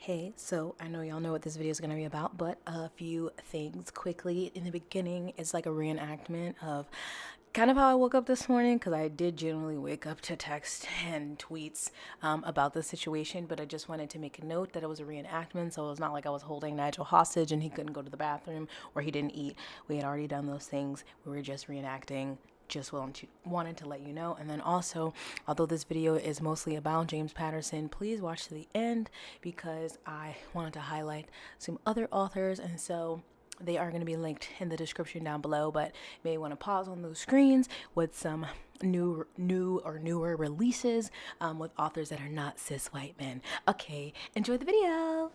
Hey, so I know y'all know what this video is going to be about, but a few things quickly. In the beginning, it's like a reenactment of kind of how I woke up this morning, because I did generally wake up to text and tweets about the situation, but I just wanted to make a note that it was a reenactment, so it was not like I was holding Nigel hostage and he couldn't go to the bathroom or he didn't eat. We had already done those things. We were just reenacting. Just wanted to let you know. And then also, although this video is mostly about James Patterson, please watch to the end because I wanted to highlight some other authors, and so they are going to be linked in the description down below, but you may want to pause on those screens with some new or newer releases with authors that are not cis white men. Okay, enjoy the video.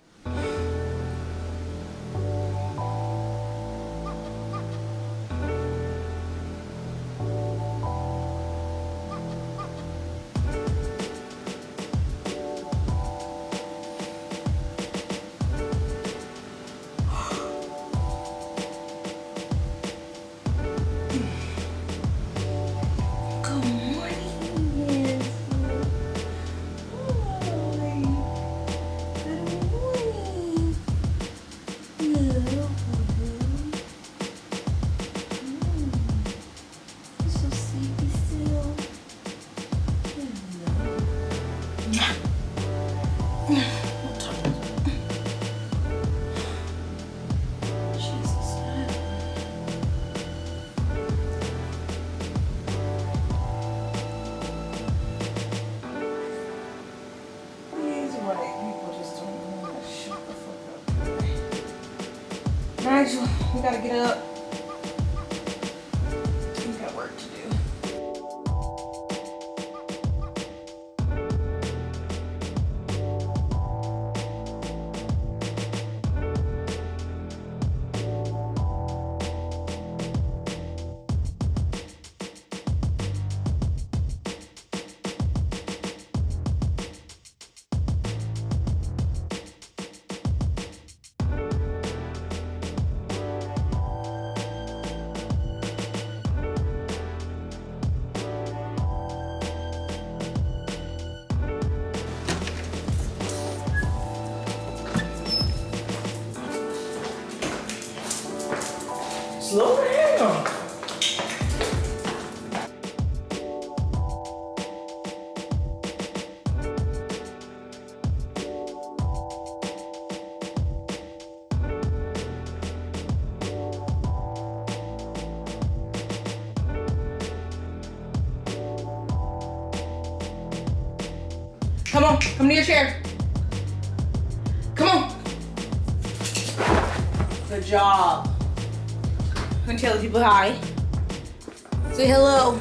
Nigel, we gotta get up. We got work to do. Slow down. Come to your chair. Come on. Good job. I'm gonna tell people hi. Say hello.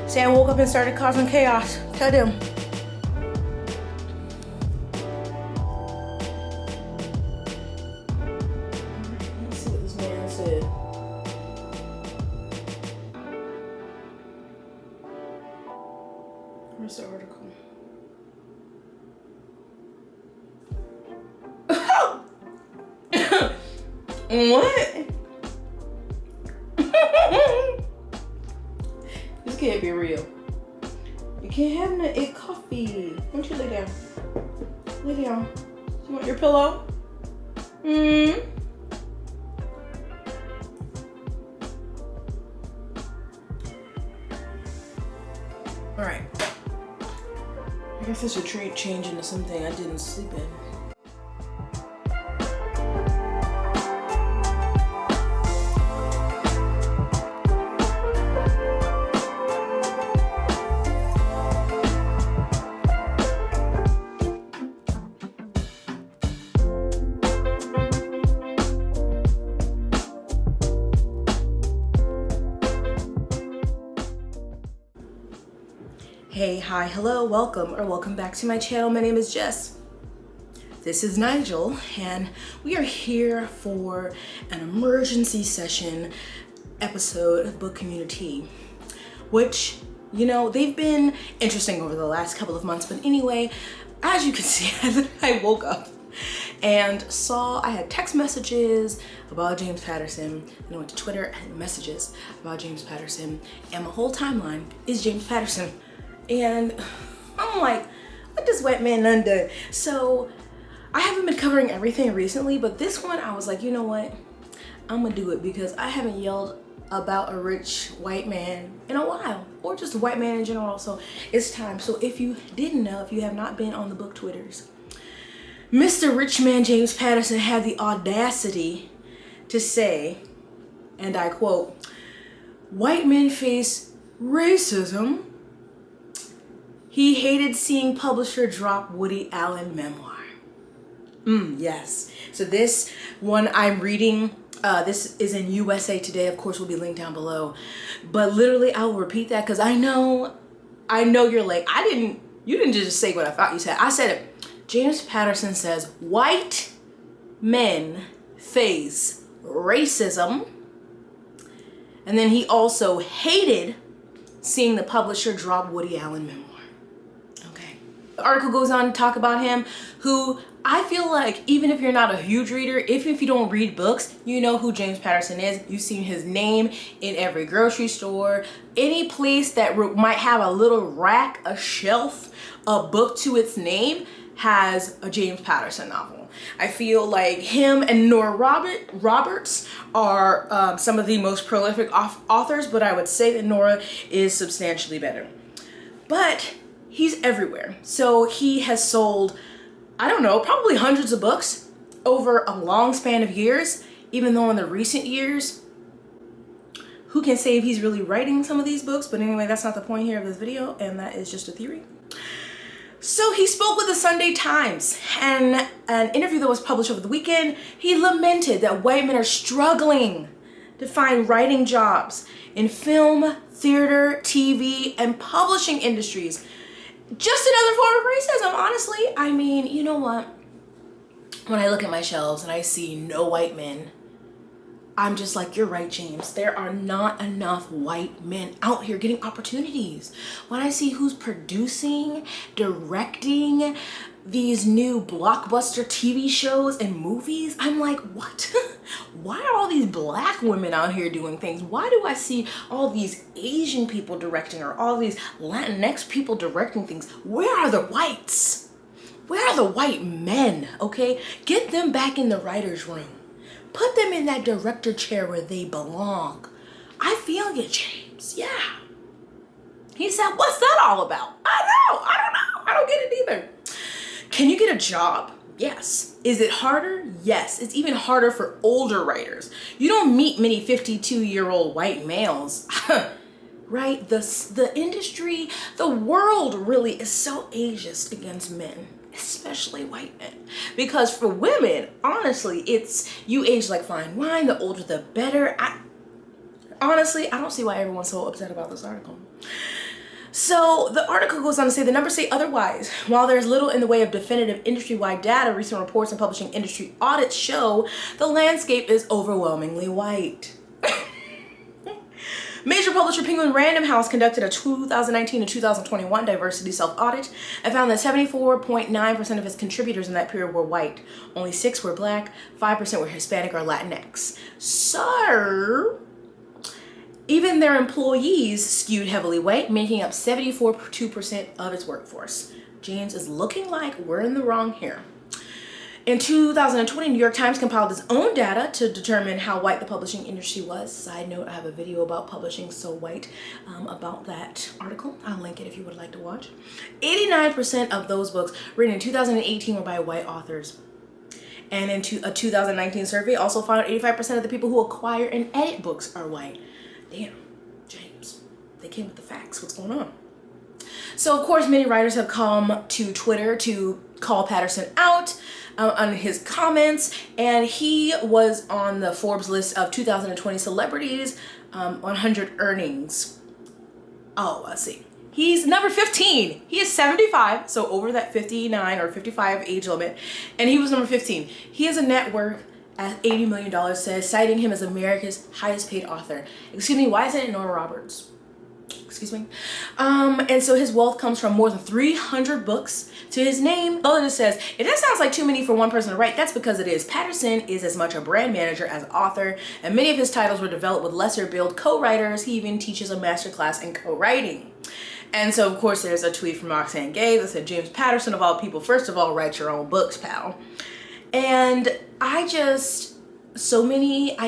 Say I woke up and started causing chaos. Tell them. Let's see what this man said. Where's the article? What? This can't be real. You can't have no egg coffee. Why don't you lay down? Lay down. You want your pillow? Alright. I guess I should change into something I didn't sleep in. Hey, hi, hello, welcome back to my channel. My name is Jess. This is Nigel, and we are here for an emergency session episode of Book Communitea, which, you know, they've been interesting over the last couple of months. But anyway, as you can see, I woke up and saw I had text messages about James Patterson, and I went to Twitter and messages about James Patterson, and my whole timeline is James Patterson. And I'm like, what does wet man done? So I haven't been covering everything recently, but this one I was like, you know what? I'm gonna do it because I haven't yelled about a rich white man in a while, or just a white man in general. So it's time. So if you didn't know, if you have not been on the book Twitters, Mr. Rich Man James Patterson had the audacity to say, and I quote, "White men face racism. He hated seeing publisher drop Woody Allen memoir." Yes. So this one I'm reading, this is in USA Today. Of course, will be linked down below. But literally, I will repeat that because I know you're like, you didn't just say what I thought you said. I said it. James Patterson says, white men face racism. And then he also hated seeing the publisher drop Woody Allen memoir. Okay. The article goes on to talk about him, who I feel like even if you're not a huge reader, even if you don't read books, you know who James Patterson is. You've seen his name in every grocery store, any place that might have a little rack, a shelf, a book to its name has a James Patterson novel. I feel like him and Nora Roberts are some of the most prolific authors, but I would say that Nora is substantially better. But he's everywhere. So he has sold, I don't know, probably hundreds of books over a long span of years, even though in the recent years, who can say if he's really writing some of these books? But anyway, that's not the point here of this video, and that is just a theory. So he spoke with the Sunday Times, and an interview that was published over the weekend, he lamented that white men are struggling to find writing jobs in film, theater, TV, and publishing industries. Just another form of racism, honestly. I mean, you know what? When I look at my shelves and I see no white men, I'm just like, you're right, James. There are not enough white men out here getting opportunities. When I see who's producing, directing these new blockbuster TV shows and movies, I'm like, what? Why are all these black women out here doing things? Why do I see all these Asian people directing or all these Latinx people directing things? Where are the whites? Where are the white men? Okay, get them back in the writer's room. Put them in that director chair where they belong. I feel you, James. Yeah. He said, what's that all about? I don't know. I don't get it either. Can you get a job? Yes. Is it harder? Yes. It's even harder for older writers. You don't meet many 52-year-old white males. Right? The industry, the world really is so ageist against men, especially white men. Because for women, honestly, it's you age like fine wine, the older the better. Honestly, I don't see why everyone's so upset about this article. So the article goes on to say the numbers say otherwise. While there's little in the way of definitive industry-wide data, recent reports and publishing industry audits show the landscape is overwhelmingly white. Major publisher Penguin Random House conducted a 2019 and 2021 diversity self-audit and found that 74.9% of its contributors in that period were white. Only 6 were black, 5% were Hispanic or Latinx. So, even their employees skewed heavily white, making up 74.2% of its workforce. James is looking like we're in the wrong here. In 2020, New York Times compiled its own data to determine how white the publishing industry was. Side note, I have a video about publishing so white about that article. I'll link it if you would like to watch. 89% of those books written in 2018 were by white authors. And in a 2019 survey also found 85% of the people who acquire and edit books are white. Damn, James, they came with the facts. What's going on? So, of course, many writers have come to Twitter to call Patterson out on his comments, and he was on the Forbes list of 2020 celebrities 100 earnings. Oh, let's see. He's number 15. He is 75, so over that 59 or 55 age limit, and he was number 15. He has a net worth at $80 million, says, citing him as America's highest paid author. Excuse me, why isn't it Nora Roberts? Excuse me. And so his wealth comes from more than 300 books to his name. Oh, it says, if that sounds like too many for one person to write, that's because it is. Patterson is as much a brand manager as an author, and many of his titles were developed with lesser billed co-writers. He even teaches a masterclass in co-writing. And so of course there's a tweet from Roxane Gay that said, James Patterson of all people, first of all, write your own books, pal. And I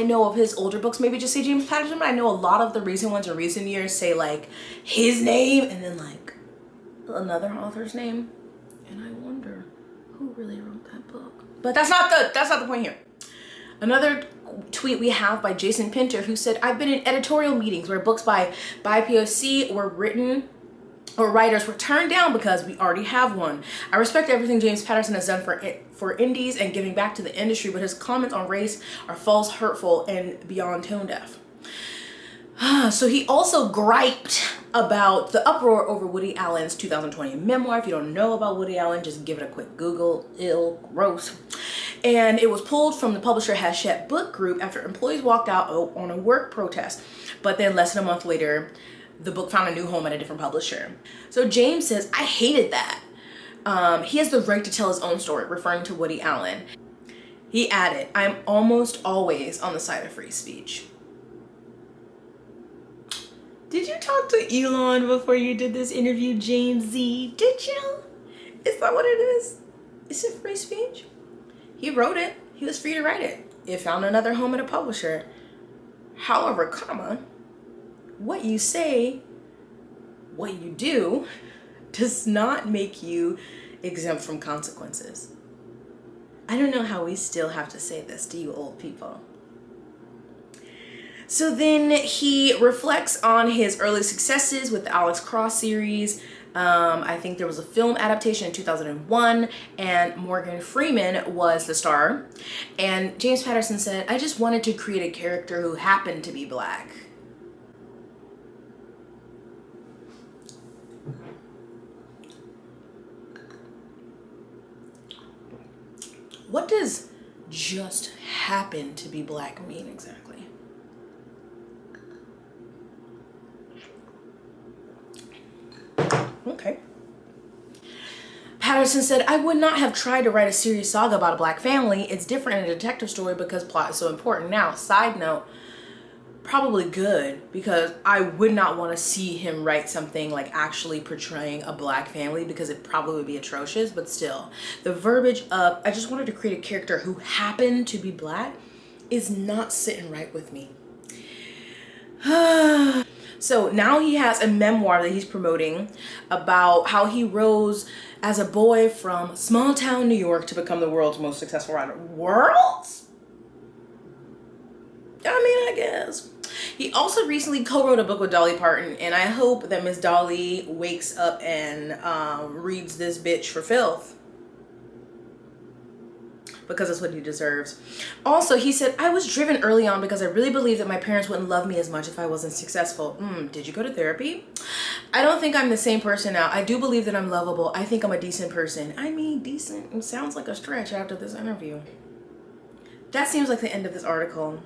know of his older books maybe just say James Patterson, but I know a lot of the recent ones in recent years say like his name and then like another author's name. And I wonder who really wrote that book. But that's not the point here. Another tweet we have by Jason Pinter, who said, I've been in editorial meetings where books by POC were written or writers were turned down because we already have one. I respect everything James Patterson has done for indies and giving back to the industry, but his comments on race are false, hurtful, and beyond tone deaf. So he also griped about the uproar over Woody Allen's 2020 memoir. If you don't know about Woody Allen, just give it a quick Google. Ill, gross. And it was pulled from the publisher Hachette Book Group after employees walked out on a work protest. But then less than a month later, the book found a new home at a different publisher. So James says, I hated that. He has the right to tell his own story, referring to Woody Allen. He added, I'm almost always on the side of free speech. Did you talk to Elon before you did this interview, James Z? Did you? Is that what it is? Is it free speech? He wrote it. He was free to write it. It found another home at a publisher. However, what you say, what you do, does not make you exempt from consequences. I don't know how we still have to say this to you old people. So then he reflects on his early successes with the Alex Cross series. I think there was a film adaptation in 2001 and Morgan Freeman was the star. And James Patterson said, I just wanted to create a character who happened to be black. What does just happen to be black mean exactly? Okay. Patterson said, I would not have tried to write a serious saga about a black family. It's different in a detective story because plot is so important. Now, side note, probably good because I would not want to see him write something like actually portraying a black family because it probably would be atrocious, but still. The verbiage of, I just wanted to create a character who happened to be black is not sitting right with me. So now he has a memoir that he's promoting about how he rose as a boy from small town New York to become the world's most successful writer. World's? I mean, I guess. He also recently co-wrote a book with Dolly Parton, and I hope that Miss Dolly wakes up and reads this bitch for filth. Because that's what he deserves. Also, he said, I was driven early on because I really believed that my parents wouldn't love me as much if I wasn't successful. Did you go to therapy? I don't think I'm the same person now. I do believe that I'm lovable. I think I'm a decent person. I mean, decent sounds like a stretch after this interview. That seems like the end of this article.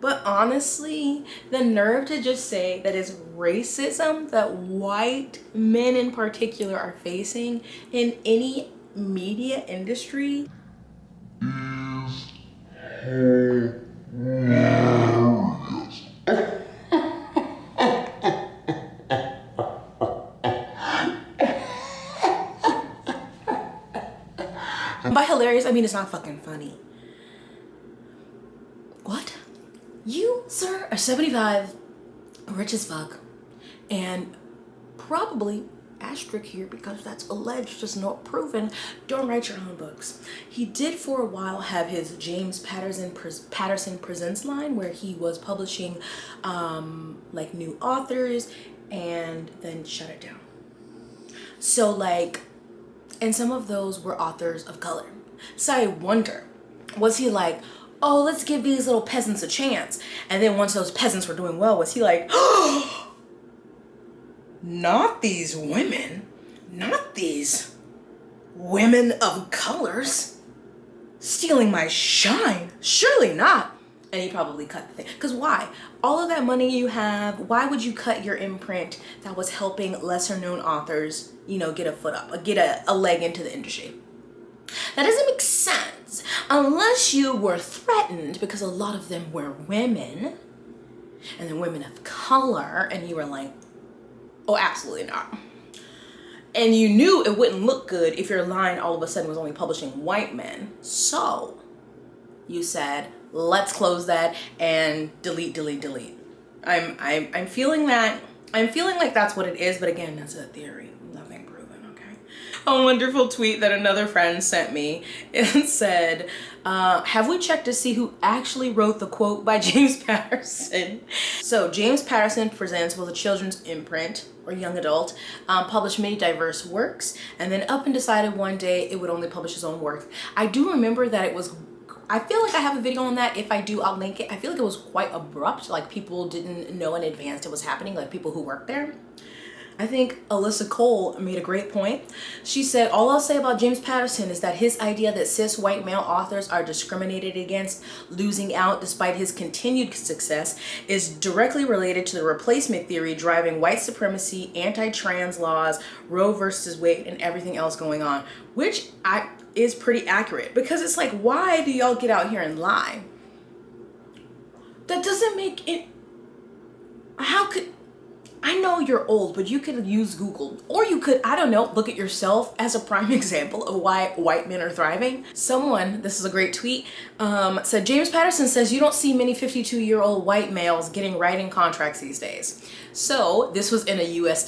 But honestly, the nerve to just say that it's racism that white men in particular are facing in any media industry is hilarious. By hilarious, I mean it's not fucking funny. What? You, sir, are 75, rich as fuck, and probably asterisk here because that's alleged, just not proven. Don't write your own books. He did for a while have his James Patterson Presents line where he was publishing like new authors and then shut it down. So like, and some of those were authors of color. So I wonder, was he like, oh, let's give these little peasants a chance? And then once those peasants were doing well, was he like, oh, not these women, not these women of colors stealing my shine, surely not. And he probably cut the thing. Because why? All of that money you have, why would you cut your imprint that was helping lesser known authors, you know, get a foot up, get a leg into the industry? That doesn't make sense unless you were threatened because a lot of them were women and then women of color and you were like, Oh, absolutely not. And you knew it wouldn't look good if your line all of a sudden was only publishing white men. So you said, let's close that and delete. I'm feeling that. I'm feeling like that's what it is, but again, that's a theory. Nothing proven, okay? A wonderful tweet that another friend sent me. It said, have we checked to see who actually wrote the quote by James Patterson? So James Patterson presents was a children's imprint or young adult, published many diverse works, and then up and decided one day it would only publish his own work. I do remember that it was, I feel like I have a video on that. If I do, I'll link it. I feel like it was quite abrupt, like people didn't know in advance it was happening, like people who worked there. I think Alyssa Cole made a great point. She said, all I'll say about James Patterson is that his idea that cis white male authors are discriminated against, losing out despite his continued success, is directly related to the replacement theory driving white supremacy, anti-trans laws, Roe versus Wade, and everything else going on, which is pretty accurate, because it's like, why do y'all get out here and lie? That doesn't make it, how could, I know you're old, but you could use Google, or you could, I don't know, look at yourself as a prime example of why white men are thriving. Someone, this is a great tweet, said, James Patterson says you don't see many 52-year-old white males getting writing contracts these days. So this was in US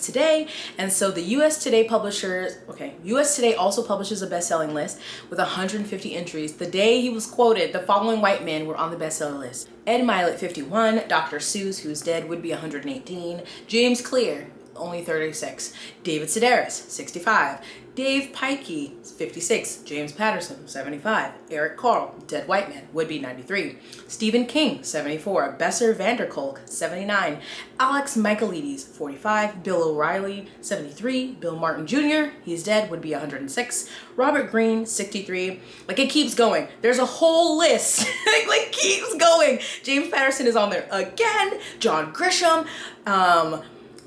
Today, and so the US Today publishers, US Today also publishes a best-selling list with 150 entries. The day he was quoted, the following white men were on the bestseller list: Ed Milet, 51, Dr. Seuss, who's dead, would be 118, James Clear, only 36, David Sedaris, 65, Dave Pikey, 56, James Patterson, 75, Eric Carle, dead white man, would be 93, Stephen King, 74, Besser Vanderkolk, 79, Alex Michaelides, 45, Bill O'Reilly, 73, Bill Martin Jr., he's dead, would be 106, Robert Greene, 63, like it keeps going. There's a whole list, like keeps going. James Patterson is on there again, John Grisham,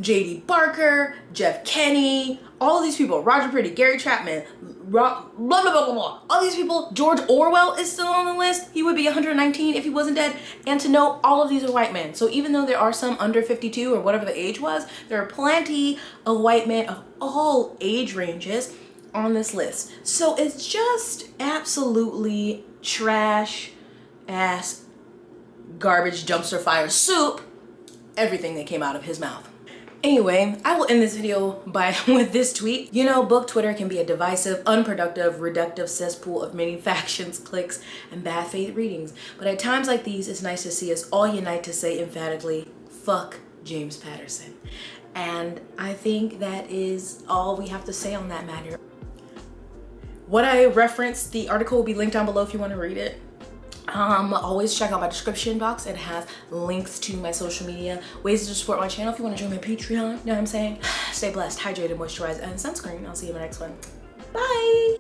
J.D. Barker, Jeff Kenney, all of these people, Roger Priddy, Gary Chapman, blah, blah, blah, blah, blah. All these people, George Orwell is still on the list. He would be 119 if he wasn't dead. And to know all of these are white men. So even though there are some under 52 or whatever the age was, there are plenty of white men of all age ranges on this list. So it's just absolutely trash ass garbage dumpster fire soup, everything that came out of his mouth. Anyway, I will end this video with this tweet. You know, book Twitter can be a divisive, unproductive, reductive cesspool of many factions, cliques, and bad faith readings. But at times like these, it's nice to see us all unite to say emphatically, fuck James Patterson. And I think that is all we have to say on that matter. What I referenced, the article will be linked down below if you want to read it. Always check out my description box. It has links to my social media, ways to support my channel if you want to join my Patreon. You know what I'm saying? Stay blessed, hydrated, moisturized, and sunscreen. I'll see you in my next one. Bye.